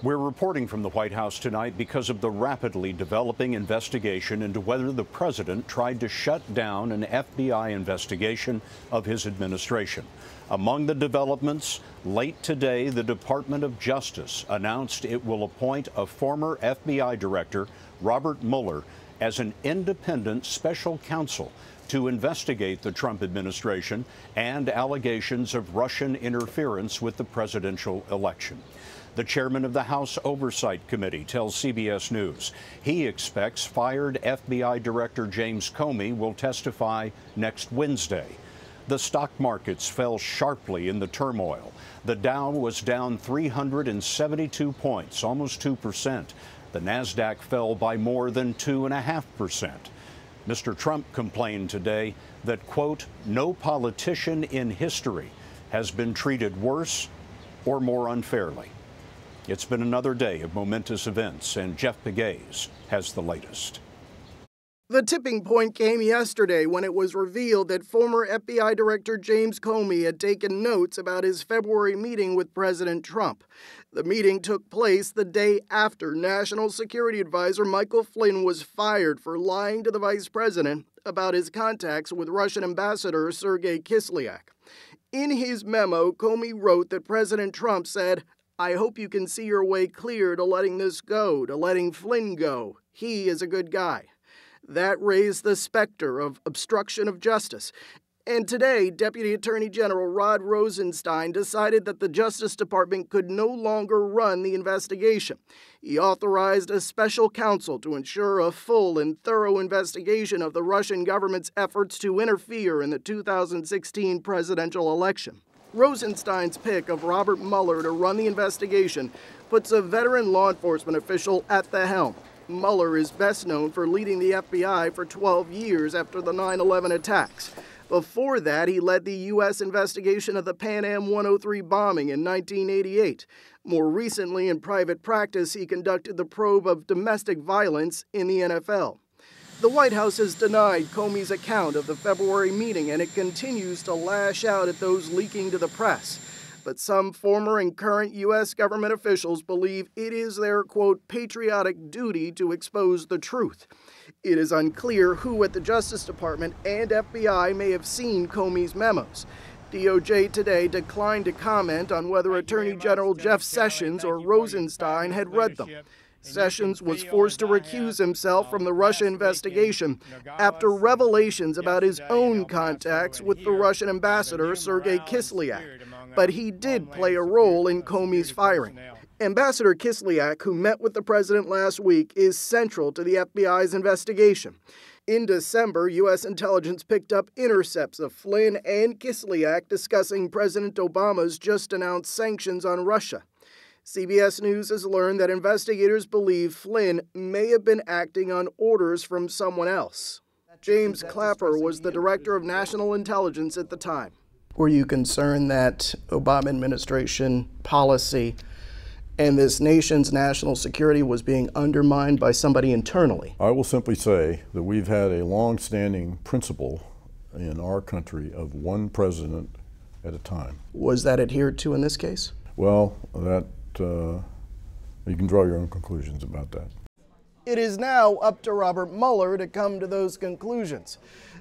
We're reporting from the White House tonight because of the rapidly developing investigation into whether the president tried to shut down an FBI investigation of his administration. Among the developments, late today, the Department of Justice announced it will appoint a former FBI Director, Robert Mueller, as an independent special counsel to investigate the Trump administration and allegations of Russian interference with the presidential election. The chairman of the House Oversight Committee tells CBS News he expects fired FBI Director James Comey will testify next Wednesday. The stock markets fell sharply in the turmoil. The Dow was down 372 points, almost 2%. The Nasdaq fell by more than 2.5%. Mr. Trump complained today that, quote, no politician in history has been treated worse or more unfairly. It's been another day of momentous events, and Jeff Pegues has the latest. The tipping point came yesterday when it was revealed that former FBI Director James Comey had taken notes about his February meeting with President Trump. The meeting took place the day after National Security Advisor Michael Flynn was fired for lying to the vice president about his contacts with Russian Ambassador Sergei Kislyak. In his memo, Comey wrote that President Trump said, "I hope you can see your way clear to letting this go, to letting Flynn go. He is a good guy." That raised the specter of obstruction of justice. And today, Deputy Attorney General Rod Rosenstein decided that the Justice Department could no longer run the investigation. He authorized a special counsel to ensure a full and thorough investigation of the Russian government's efforts to interfere in the 2016 presidential election. Rosenstein's pick of Robert Mueller to run the investigation puts a veteran law enforcement official at the helm. Mueller is best known for leading the FBI for 12 years after the 9/11 attacks. Before that, he led the U.S. investigation of the Pan Am 103 bombing in 1988. More recently, in private practice, he conducted the probe of domestic violence in the NFL. The White House has denied Comey's account of the February meeting, and it continues to lash out at those leaking to the press. But some former and current U.S. government officials believe it is their, quote, patriotic duty to expose the truth. It is unclear who at the Justice Department and FBI may have seen Comey's memos. DOJ today declined to comment on whether Attorney General Jeff Sessions or Rosenstein had read them. Sessions was forced to recuse himself from the Russia investigation after revelations about his own contacts with the Russian ambassador Sergei Kislyak, but he did play a role in Comey's firing. Ambassador Kislyak, who met with the president last week, is central to the FBI's investigation. In December, U.S. intelligence picked up intercepts of Flynn and Kislyak discussing President Obama's just-announced sanctions on Russia. CBS News has learned that investigators believe Flynn may have been acting on orders from someone else. James Clapper was the director of national intelligence at the time. Were you concerned that Obama administration policy and this nation's national security was being undermined by somebody internally? I will simply say that we've had a long-standing principle in our country of one president at a time. Was that adhered to in this case? Well, that you can draw your own conclusions about that. It is now up to Robert Mueller to come to those conclusions.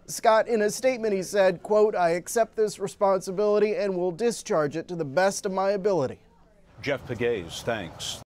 Scott, in a statement, he said, quote, "I accept this responsibility and will discharge it to the best of my ability." Jeff Pegues, thanks.